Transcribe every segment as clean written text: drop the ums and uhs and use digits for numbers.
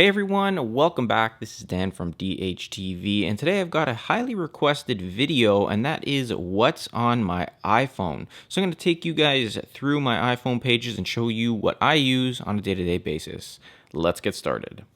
Hey everyone, welcome back. This is Dan from DHTV, and today I've got a highly requested video, and that is what's on my iPhone. So I'm going to take you guys through my iPhone pages and show you what I use on a day-to-day basis. Let's get started.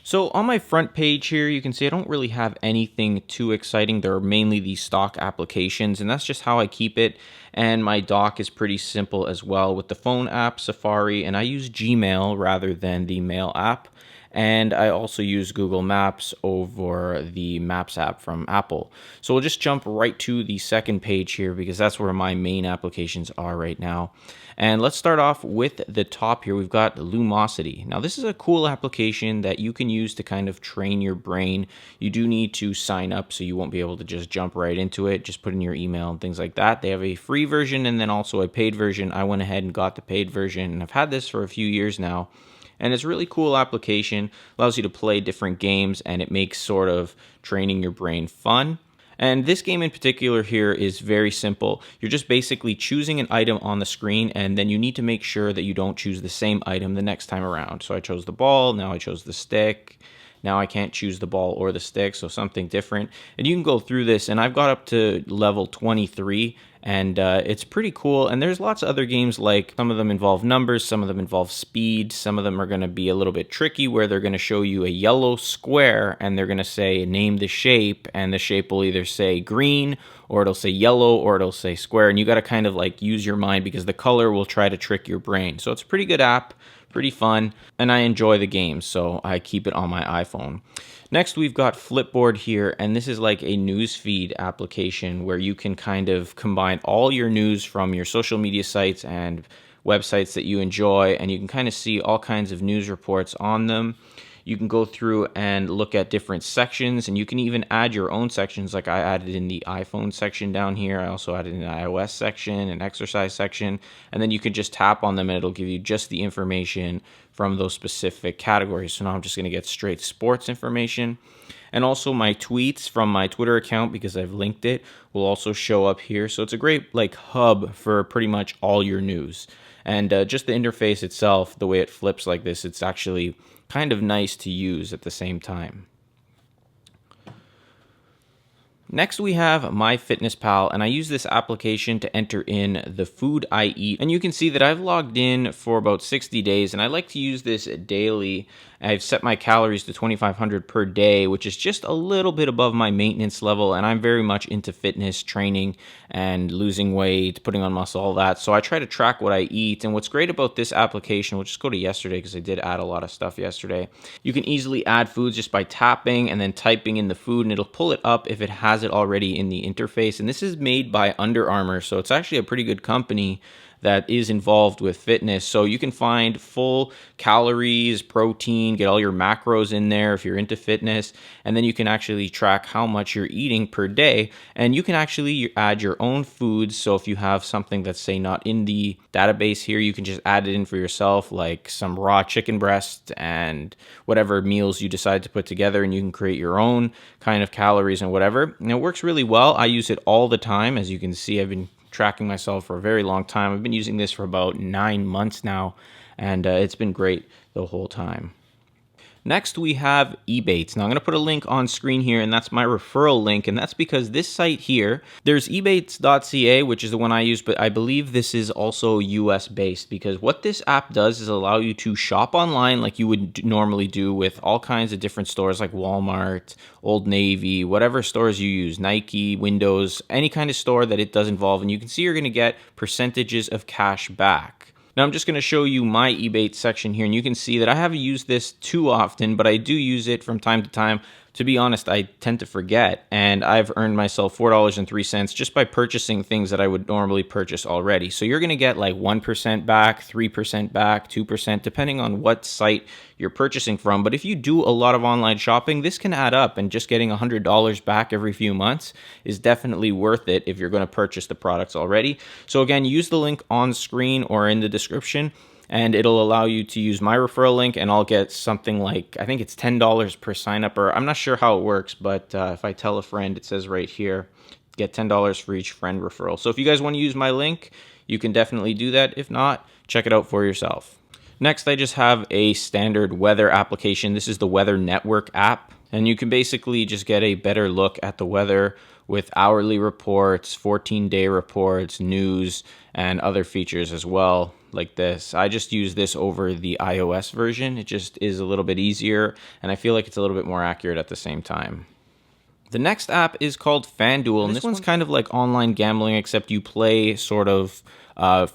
So on my front page here, you can see I don't really have anything too exciting. There are mainly these stock applications, and that's just how I keep it. And my dock is pretty simple as well with the phone app, Safari, and I use Gmail rather than the Mail app. And I also use Google Maps over the Maps app from Apple. So we'll just jump right to the second page here because that's where my main applications are right now. And let's start off with the top here. We've got Lumosity. Now this is a cool application that you can use to kind of train your brain. You do need to sign up, so you won't be able to just jump right into it. Just put in your email and things like that. They have a free version and then also a paid version. I went ahead and got the paid version, and I've had this for a few years now. And it's a really cool application, allows you to play different games, and it makes sort of training your brain fun. And this game in particular here is very simple. You're just basically choosing an item on the screen, and then you need to make sure that you don't choose the same item the next time around. So I chose the ball, now I chose the stick. Now I can't choose the ball or the stick, so something different. And you can go through this, and I've got up to level 23, and it's pretty cool. And there's lots of other games, like some of them involve numbers, some of them involve speed, some of them are going to be a little bit tricky, where they're going to show you a yellow square, and they're going to say name the shape, and the shape will either say green, or it'll say yellow, or it'll say square, and you got to kind of like use your mind because the color will try to trick your brain. So it's a pretty good app. Pretty fun, and I enjoy the game, so I keep it on my iPhone. Next, we've got Flipboard here, and this is like a newsfeed application where you can kind of combine all your news from your social media sites and websites that you enjoy, and you can kind of see all kinds of news reports on them. You can go through and look at different sections, and you can even add your own sections, like I added in the iPhone section down here. I also added an iOS section, an exercise section, and then you can just tap on them and it'll give you just the information from those specific categories. So now I'm just going to get straight sports information. And also my tweets from my Twitter account, because I've linked it, will also show up here. So it's a great like hub for pretty much all your news. And just the interface itself, the way it flips like this, it's actually kind of nice to use at the same time. Next, we have MyFitnessPal, and I use this application to enter in the food I eat. And you can see that I've logged in for about 60 days, and I like to use this daily. I've set my calories to 2,500 per day, which is just a little bit above my maintenance level, and I'm very much into fitness training and losing weight, putting on muscle, all that. So I try to track what I eat, and what's great about this application, we'll just go to yesterday because I did add a lot of stuff yesterday. You can easily add foods just by tapping and then typing in the food, and it'll pull it up if it has it already in the interface. And this is made by Under Armour, so it's actually a pretty good company that is involved with fitness. So you can find full calories, protein, get all your macros in there if you're into fitness, and then you can actually track how much you're eating per day. And you can actually add your own foods. So if you have something that's, say, not in the database here, you can just add it in for yourself, like some raw chicken breast and whatever meals you decide to put together, and you can create your own kind of calories and whatever. And it works really well. I use it all the time. As you can see, I've been tracking myself for a very long time. I've been using this for about 9 months now, and it's been great the whole time. Next, we have Ebates. Now, I'm going to put a link on screen here, and that's my referral link, and that's because this site here, there's ebates.ca, which is the one I use, but I believe this is also US-based, because what this app does is allow you to shop online like you would normally do with all kinds of different stores like Walmart, Old Navy, whatever stores you use, Nike, Windows, any kind of store that it does involve, and you can see you're going to get percentages of cash back. Now I'm just going to show you my Ebates section here, and you can see that I haven't used this too often, but I do use it from time to time. To be honest, I tend to forget, and I've earned myself $4.03 just by purchasing things that I would normally purchase already. So you're going to get like 1% back, 3% back, 2%, depending on what site you're purchasing from. But if you do a lot of online shopping, this can add up, and just getting $100 back every few months is definitely worth it if you're going to purchase the products already. So again, use the link on screen or in the description, and it'll allow you to use my referral link, and I'll get something like, I think it's $10 per sign up, or I'm not sure how it works, but if I tell a friend, it says right here, get $10 for each friend referral. So if you guys want to use my link, you can definitely do that. If not, check it out for yourself. Next, I just have a standard weather application. This is the Weather Network app, and you can basically just get a better look at the weather with hourly reports, 14-day reports, news, and other features as well, like this. I just use this over the iOS version. It just is a little bit easier, and I feel like it's a little bit more accurate at the same time. The next app is called FanDuel, and this one's kind of like online gambling, except you play sort of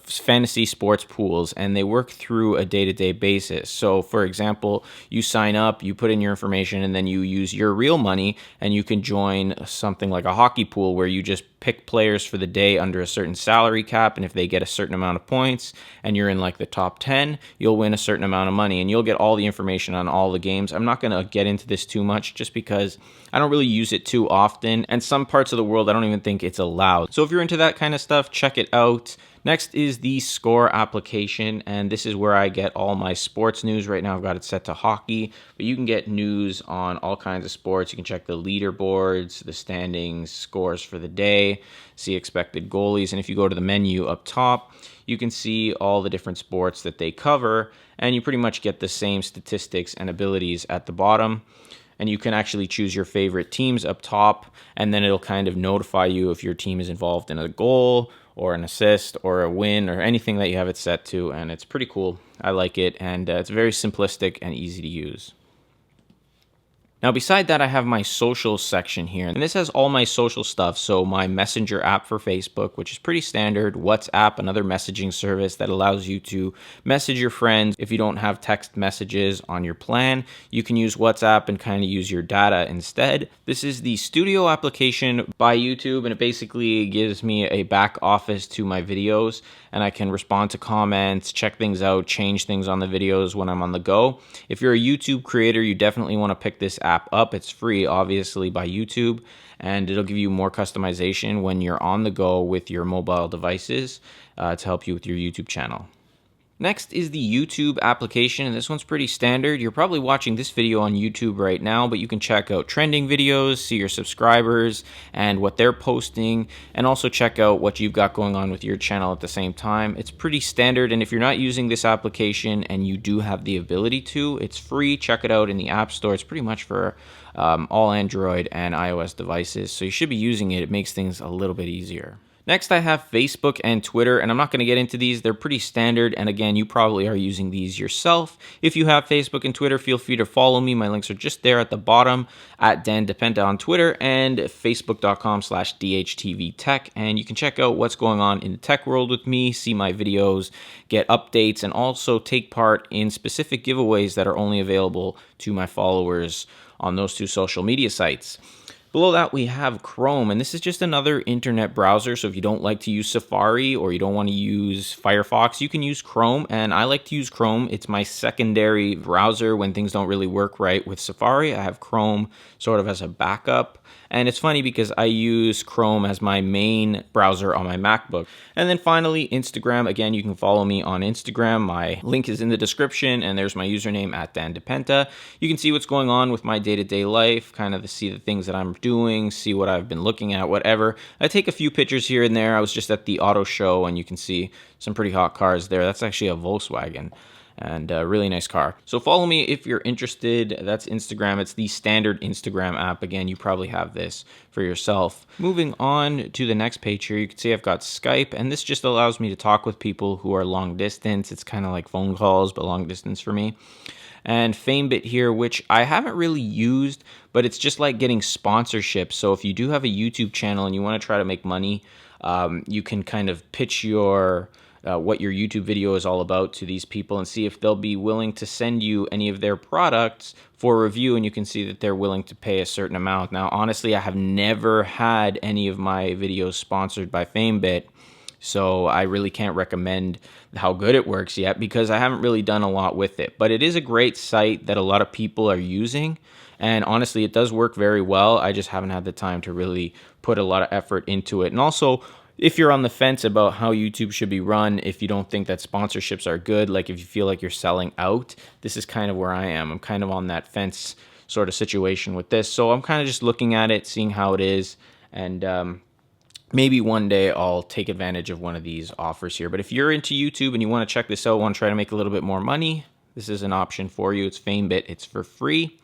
fantasy sports pools, and they work through a day-to-day basis. So, for example, you sign up, you put in your information, and then you use your real money, and you can join something like a hockey pool where you just pick players for the day under a certain salary cap, and if they get a certain amount of points and you're in like the top 10, you'll win a certain amount of money, and you'll get all the information on all the games. I'm not going to get into this too much just because I don't really use it too often, and some parts of the world I don't even think it's allowed. So if you're into that kind of stuff, check it out. Next is the Score application, and this is where I get all my sports news. Right now I've got it set to hockey, but you can get news on all kinds of sports. You can check the leaderboards, the standings, scores for the day, see expected goalies, and if you go to the menu up top, you can see all the different sports that they cover, and you pretty much get the same statistics and abilities at the bottom. And you can actually choose your favorite teams up top, and then it'll kind of notify you if your team is involved in a goal or an assist or a win or anything that you have it set to, and it's pretty cool. I like it, and it's very simplistic and easy to use. Now, beside that, I have my social section here, and this has all my social stuff. So my Messenger app for Facebook, which is pretty standard, WhatsApp, another messaging service that allows you to message your friends. If you don't have text messages on your plan, you can use WhatsApp and kind of use your data instead. This is the Studio application by YouTube, and it basically gives me a back office to my videos, and I can respond to comments, check things out, change things on the videos when I'm on the go. If you're a YouTube creator, you definitely want to pick this app up. It's free, obviously, by YouTube, and it'll give you more customization when you're on the go with your mobile devices to help you with your YouTube channel. Next is the YouTube application, and this one's pretty standard. You're probably watching this video on YouTube right now, but you can check out trending videos, see your subscribers and what they're posting, and also check out what you've got going on with your channel at the same time. It's pretty standard, and if you're not using this application and you do have the ability to, it's free. Check it out in the App Store. It's pretty much for all Android and iOS devices, so you should be using it. It makes things a little bit easier. Next, I have Facebook and Twitter, and I'm not going to get into these. They're pretty standard, and again, you probably are using these yourself. If you have Facebook and Twitter, feel free to follow me. My links are just there at the bottom, at Dan DePenta on Twitter and facebook.com/DHTVTech, and you can check out what's going on in the tech world with me, see my videos, get updates, and also take part in specific giveaways that are only available to my followers on those two social media sites. Below that, we have Chrome, and this is just another internet browser. So if you don't like to use Safari or you don't want to use Firefox, you can use Chrome, and I like to use Chrome. It's my secondary browser when things don't really work right with Safari. I have Chrome sort of as a backup. And it's funny because I use Chrome as my main browser on my MacBook. And then finally, Instagram. Again, you can follow me on Instagram. My link is in the description, and there's my username at Dan DePenta. You can see what's going on with my day-to-day life, kind of see the things that I'm doing, see what I've been looking at, whatever. I take a few pictures here and there. I was just at the auto show, and you can see some pretty hot cars there. That's actually a Volkswagen. And a really nice car. So follow me if you're interested. That's Instagram. It's the standard Instagram app. Again, you probably have this for yourself. Moving on to the next page here, you can see I've got Skype, and this just allows me to talk with people who are long distance. It's kind of like phone calls, but long distance for me. And FameBit here, which I haven't really used, but it's just like getting sponsorships. So if you do have a YouTube channel and you want to try to make money, you can kind of pitch your what your YouTube video is all about to these people and see if they'll be willing to send you any of their products for review, and you can see that they're willing to pay a certain amount. Now, honestly, I have never had any of my videos sponsored by FameBit, so I really can't recommend how good it works yet because I haven't really done a lot with it. But it is a great site that a lot of people are using, and honestly, it does work very well. I just haven't had the time to really put a lot of effort into it. And also, if you're on the fence about how YouTube should be run, if you don't think that sponsorships are good, like if you feel like you're selling out, this is kind of where I am. I'm kind of on that fence sort of situation with this. So I'm kind of just looking at it, seeing how it is, and maybe one day I'll take advantage of one of these offers here. But if you're into YouTube and you want to check this out, want to try to make a little bit more money, this is an option for you. It's FameBit. It's for free,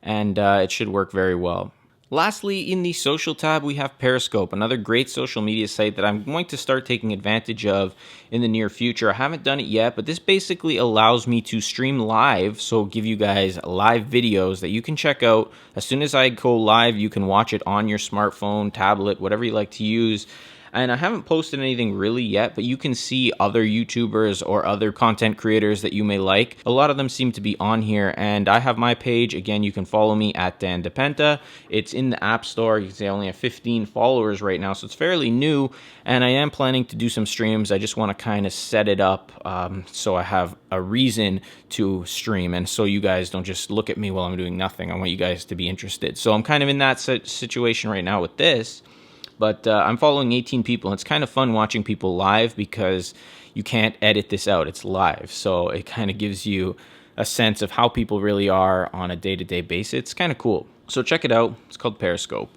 and it should work very well. Lastly, in the social tab, we have Periscope, another great social media site that I'm going to start taking advantage of in the near future. I haven't done it yet, but this basically allows me to stream live, so give you guys live videos that you can check out. As soon as I go live, you can watch it on your smartphone, tablet, whatever you like to use. And I haven't posted anything really yet, but you can see other YouTubers or other content creators that you may like. A lot of them seem to be on here, and I have my page. Again, you can follow me at Dan DePenta. It's in the App Store. You can see I only have 15 followers right now, so it's fairly new, and I am planning to do some streams. I just want to kind of set it up so I have a reason to stream, and so you guys don't just look at me while I'm doing nothing. I want you guys to be interested. So I'm kind of in that situation right now with this. But I'm following 18 people, and it's kind of fun watching people live because you can't edit this out. It's live, so it kind of gives you a sense of how people really are on a day-to-day basis. It's kind of cool. So check it out. It's called Periscope.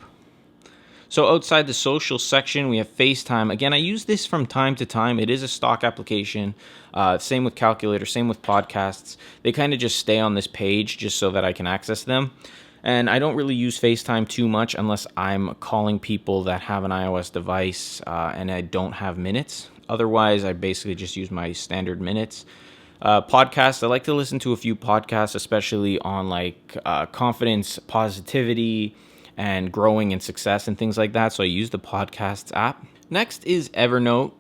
So outside the social section, we have FaceTime. Again, I use this from time to time. It is a stock application. Same with Calculator, same with podcasts. They kind of just stay on this page just so that I can access them. And I don't really use FaceTime too much unless I'm calling people that have an iOS device and I don't have minutes. Otherwise, I basically just use my standard minutes. Podcasts, I like to listen to a few podcasts, especially on like confidence, positivity, and growing and success and things like that. So I use the podcasts app. Next is Evernote.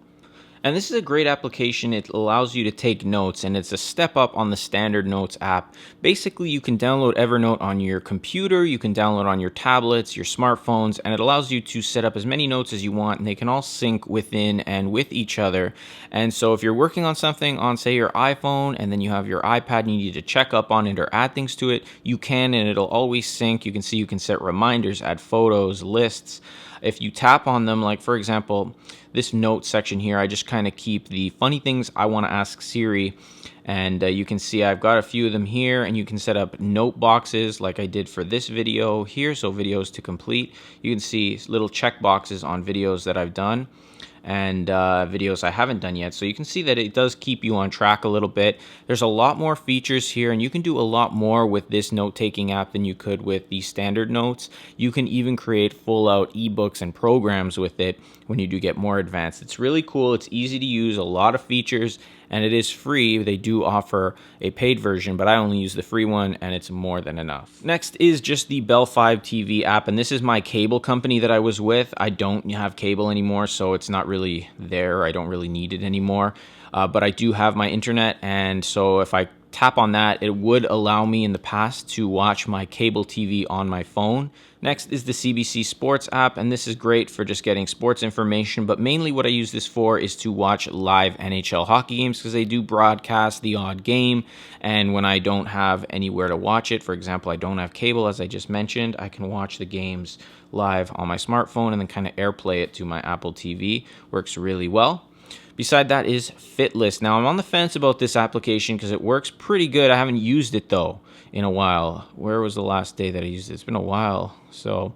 And this is a great application. It allows you to take notes, and it's a step up on the standard notes app. Basically, you can download Evernote on your computer, you can download on your tablets, your smartphones, and it allows you to set up as many notes as you want, and they can all sync within and with each other. And so if you're working on something on, say, your iPhone, and then you have your iPad and you need to check up on it or add things to it, you can, and it'll always sync. You can see you can set reminders, add photos, lists. If you tap on them, like for example, this note section here, I just kind of keep the funny things I want to ask Siri. And you can see I've got a few of them here, and you can set up note boxes like I did for this video here. So videos to complete. You can see little check boxes on videos that I've done and videos I haven't done yet. So you can see that it does keep you on track a little bit. There's a lot more features here, and you can do a lot more with this note-taking app than you could with the standard notes. You can even create full-out ebooks and programs with it when you do get more advanced. It's really cool. It's easy to use, a lot of features, and it is free. They do offer a paid version, but I only use the free one, and it's more than enough. Next is just the Bell 5 TV app, and this is my cable company that I was with. I don't have cable anymore, so it's not really there. I don't really need it anymore, but I do have my internet, and so if I tap on that, it would allow me in the past to watch my cable TV on my phone. Next is the CBC Sports app, and this is great for just getting sports information, but mainly what I use this for is to watch live NHL hockey games because they do broadcast the odd game, and when I don't have anywhere to watch it, for example, I don't have cable, as I just mentioned, I can watch the games live on my smartphone and then kind of AirPlay it to my Apple TV. Works really well. Beside that is FitList. Now, I'm on the fence about this application because it works pretty good. I haven't used it, though, in a while. Where was the last day that I used it? It's been a while. So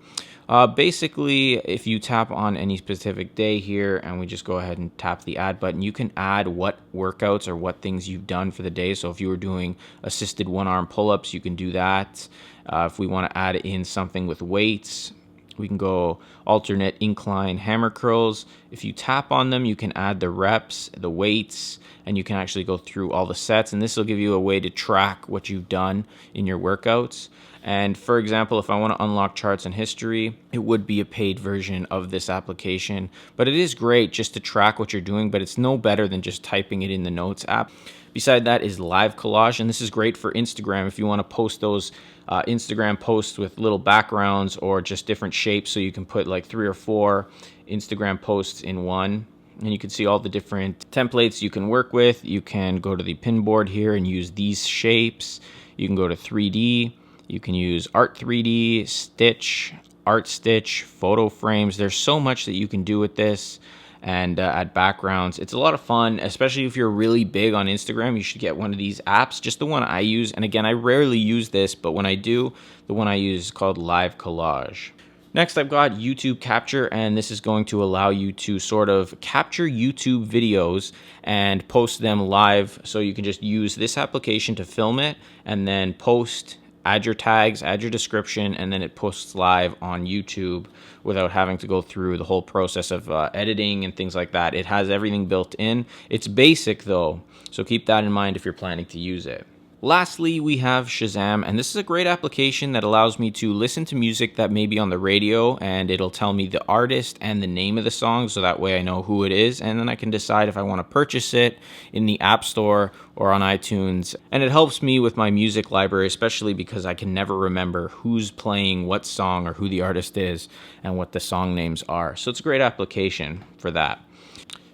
basically, if you tap on any specific day here and we just go ahead and tap the add button, you can add what workouts or what things you've done for the day. So if you were doing assisted one-arm pull-ups, you can do that. If we want to add in something with weights, we can go alternate incline hammer curls. If you tap on them, you can add the reps, the weights, and you can actually go through all the sets. And this will give you a way to track what you've done in your workouts. And for example, if I want to unlock charts and history, it would be a paid version of this application. But it is great just to track what you're doing, but it's no better than just typing it in the Notes app. Beside that is Live Collage, and this is great for Instagram if you want to post those Instagram posts with little backgrounds or just different shapes, so you can put like 3 or 4 Instagram posts in one. And you can see all the different templates you can work with. You can go to the pin board here and use these shapes. You can go to 3D. You can use Art 3D, Stitch, Art Stitch, photo frames. There's so much that you can do with this, and add backgrounds. It's a lot of fun, especially if you're really big on Instagram. You should get one of these apps, just the one I use. And again, I rarely use this, but when I do, the one I use is called Live Collage. Next, I've got YouTube Capture, and this is going to allow you to sort of capture YouTube videos and post them live. So you can just use this application to film it and then post, add your tags, add your description, and then it posts live on YouTube without having to go through the whole process of editing and things like that. It has everything built in. It's basic though, so keep that in mind if you're planning to use it. Lastly, we have Shazam, and this is a great application that allows me to listen to music that may be on the radio, and it'll tell me the artist and the name of the song, so that way I know who it is, and then I can decide if I want to purchase it in the App Store or on iTunes. And it helps me with my music library, especially because I can never remember who's playing what song or who the artist is and what the song names are. So it's a great application for that.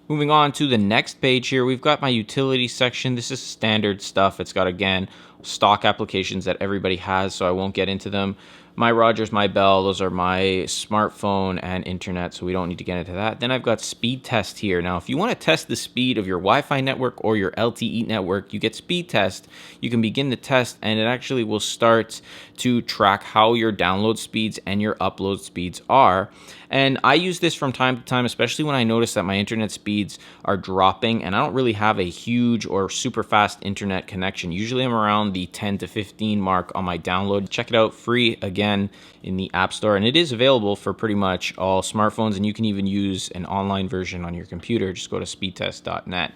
Moving on to the next page here, we've got my utility section. This is standard stuff. It's got, again, stock applications that everybody has, so I won't get into them. My Rogers, my Bell, those are my smartphone and internet, so we don't need to get into that. Then I've got speed test here. Now, if you want to test the speed of your Wi-Fi network or your LTE network, you get speed test. You can begin the test, and it actually will start to track how your download speeds and your upload speeds are. And I use this from time to time, especially when I notice that my internet speeds are dropping and I don't really have a huge or super fast internet connection. Usually I'm around the 10 to 15 mark on my download. Check it out, free again in the App Store, and it is available for pretty much all smartphones, and you can even use an online version on your computer. Just go to speedtest.net.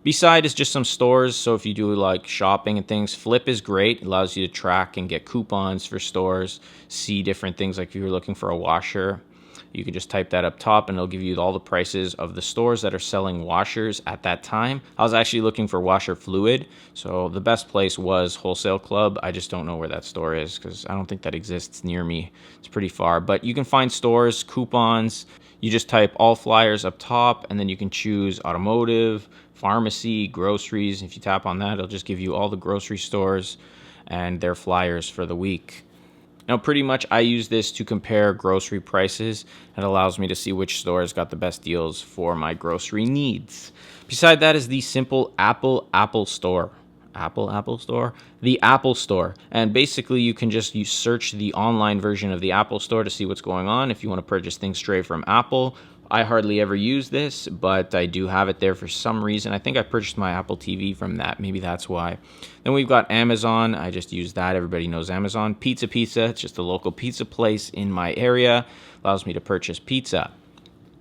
Beside is just some stores, so if you do like shopping and things, Flip is great. It allows you to track and get coupons for stores, see different things, like if you're looking for a washer. You can just type that up top and it'll give you all the prices of the stores that are selling washers at that time. I was actually looking for washer fluid, so the best place was Wholesale Club. I just don't know where that store is because I don't think that exists near me. It's pretty far, but you can find stores, coupons. You just type all flyers up top, and then you can choose automotive, pharmacy, groceries. If you tap on that, it'll just give you all the grocery stores and their flyers for the week. Now, pretty much I use this to compare grocery prices. It allows me to see which stores got the best deals for my grocery needs. Beside that is the simple Apple Store. Apple Store? The Apple Store. And basically you can just search the online version of the Apple Store to see what's going on if you want to purchase things straight from Apple. I hardly ever use this, but I do have it there for some reason. I think I purchased my Apple TV from that. Maybe that's why. Then we've got Amazon. I just use that. Everybody knows Amazon. Pizza. It's just a local pizza place in my area. Allows me to purchase pizza.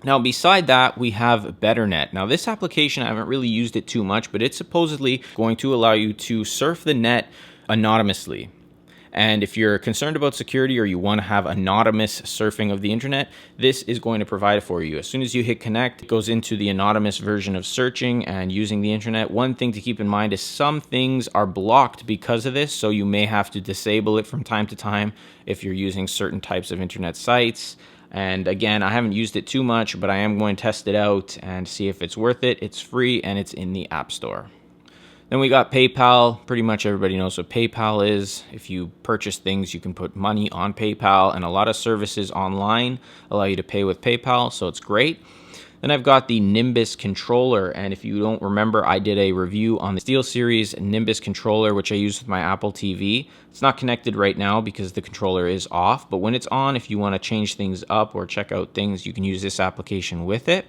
Now, beside that, we have BetterNet. Now, this application, I haven't really used it too much, but it's supposedly going to allow you to surf the net anonymously. And if you're concerned about security or you want to have anonymous surfing of the internet, this is going to provide it for you. As soon as you hit connect, it goes into the anonymous version of searching and using the internet. One thing to keep in mind is some things are blocked because of this, so you may have to disable it from time to time if you're using certain types of internet sites. And again, I haven't used it too much, but I am going to test it out and see if it's worth it. It's free and it's in the App Store. Then we got PayPal. Pretty much everybody knows what PayPal is. If you purchase things, you can put money on PayPal, and a lot of services online allow you to pay with PayPal, so it's great. Then I've got the Nimbus controller, and if you don't remember, I did a review on the SteelSeries Nimbus controller, which I use with my Apple TV. It's not connected right now because the controller is off, but when it's on, if you want to change things up or check out things, you can use this application with it.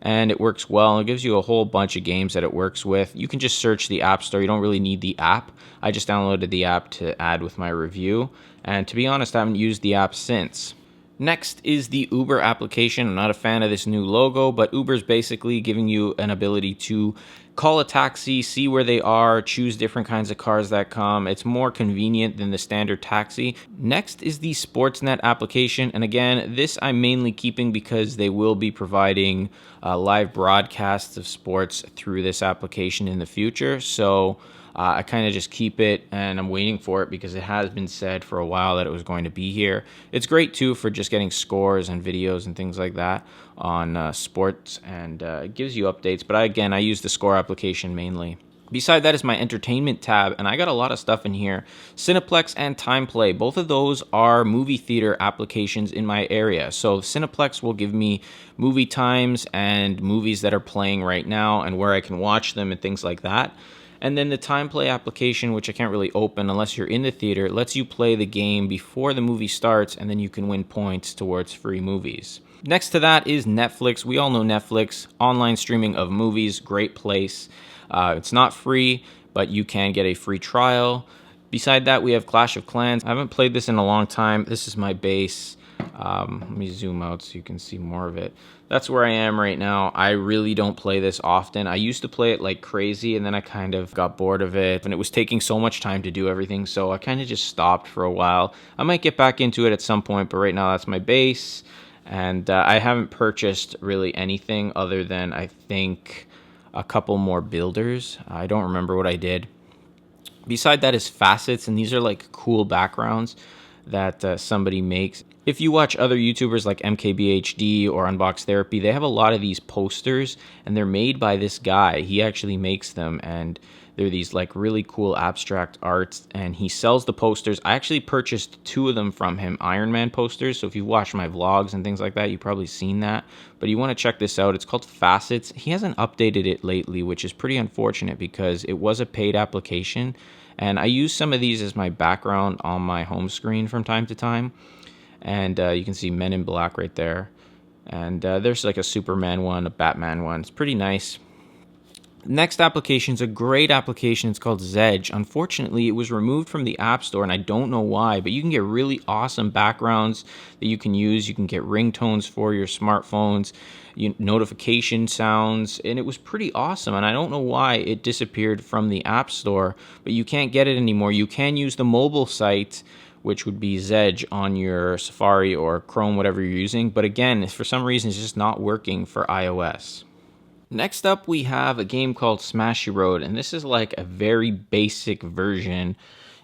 And it works well. It gives you a whole bunch of games that it works with. You can just search the App Store. You don't really need the app. I just downloaded the app to add with my review. And to be honest, I haven't used the app since. Next is the Uber application. I'm not a fan of this new logo, but Uber's basically giving you an ability to call a taxi, see where they are, choose different kinds of cars that come. It's more convenient than the standard taxi. Next is the Sportsnet application. And again, this I'm mainly keeping because they will be providing live broadcasts of sports through this application in the future. So I kind of just keep it, and I'm waiting for it because it has been said for a while that it was going to be here. It's great too for just getting scores and videos and things like that on sports, and it gives you updates. But I use the score application mainly. Beside that is my entertainment tab, and I got a lot of stuff in here. Cineplex and TimePlay, both of those are movie theater applications in my area. So Cineplex will give me movie times and movies that are playing right now and where I can watch them and things like that. And then the time play application, which I can't really open unless you're in the theater, lets you play the game before the movie starts, and then you can win points towards free movies. Next to that is Netflix. We all know Netflix, online streaming of movies, great place. It's not free, but you can get a free trial. Beside that, we have Clash of Clans. I haven't played this in a long time. This is my base. Let me zoom out so you can see more of it. That's where I am right now. I really don't play this often. I used to play it like crazy, and then I kind of got bored of it, and it was taking so much time to do everything, so I kind of just stopped for a while. I might get back into it at some point, but right now that's my base, and I haven't purchased really anything other than, I think, a couple more builders. I don't remember what I did. Beside that is facets, and these are like cool backgrounds that somebody makes. If you watch other YouTubers like MKBHD or Unbox Therapy, they have a lot of these posters, and they're made by this guy. He actually makes them, and they're these like really cool abstract arts, and he sells the posters. I actually purchased 2 of them from him, Iron Man posters, so if you've watched my vlogs and things like that, you've probably seen that, but you want to check this out. It's called Facets. He hasn't updated it lately, which is pretty unfortunate because it was a paid application, and I use some of these as my background on my home screen from time to time. And you can see Men in Black right there. And there's like a Superman one, a Batman one. It's pretty nice. Next application is a great application. It's called Zedge. Unfortunately, it was removed from the App Store, and I don't know why, but you can get really awesome backgrounds that you can use. You can get ringtones for your smartphones, notification sounds, and it was pretty awesome. And I don't know why it disappeared from the App Store, but you can't get it anymore. You can use the mobile site, which would be Zedge on your Safari or Chrome, whatever you're using. But again, for some reason, it's just not working for iOS. Next up, we have a game called Smashy Road, and this is like a very basic version,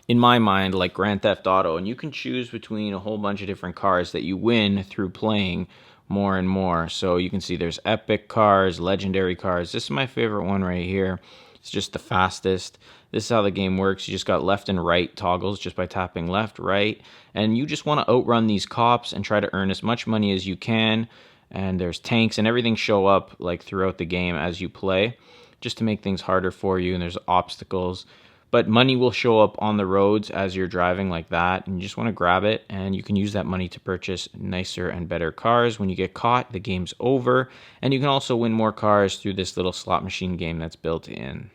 in my mind, like Grand Theft Auto. And you can choose between a whole bunch of different cars that you win through playing more and more. So you can see there's epic cars, legendary cars. This is my favorite one right here. It's just the fastest. This is how the game works. You just got left and right toggles just by tapping left, right. And you just want to outrun these cops and try to earn as much money as you can. And there's tanks and everything show up like throughout the game as you play, just to make things harder for you. And there's obstacles. But money will show up on the roads as you're driving like that, and you just want to grab it, and you can use that money to purchase nicer and better cars. When you get caught, the game's over, and you can also win more cars through this little slot machine game that's built in.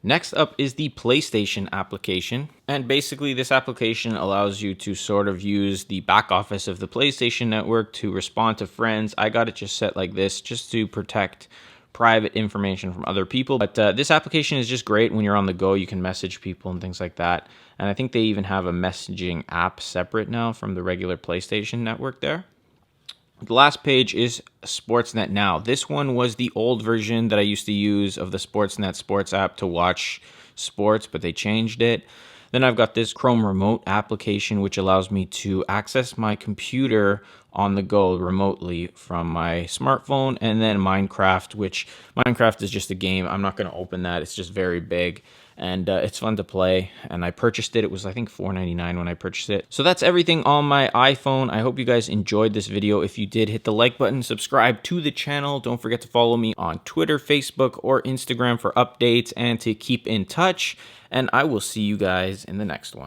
Next up is the PlayStation application, and basically this application allows you to sort of use the back office of the PlayStation Network to respond to friends. I got it just set like this just to protect private information from other people, but this application is just great when you're on the go. You can message people and things like that, and I think they even have a messaging app separate now from the regular PlayStation Network there. The last page is Sportsnet Now. This one was the old version that I used to use of the Sportsnet Sports app to watch sports, but they changed it. Then I've got this Chrome Remote application, which allows me to access my computer on the go remotely from my smartphone. And then Minecraft, which Minecraft is just a game. I'm not going to open that. It's just very big. And it's fun to play. And I purchased it. It was, I think, $4.99 when I purchased it. So that's everything on my iPhone. I hope you guys enjoyed this video. If you did, hit the like button, subscribe to the channel. Don't forget to follow me on Twitter, Facebook, or Instagram for updates and to keep in touch. And I will see you guys in the next one.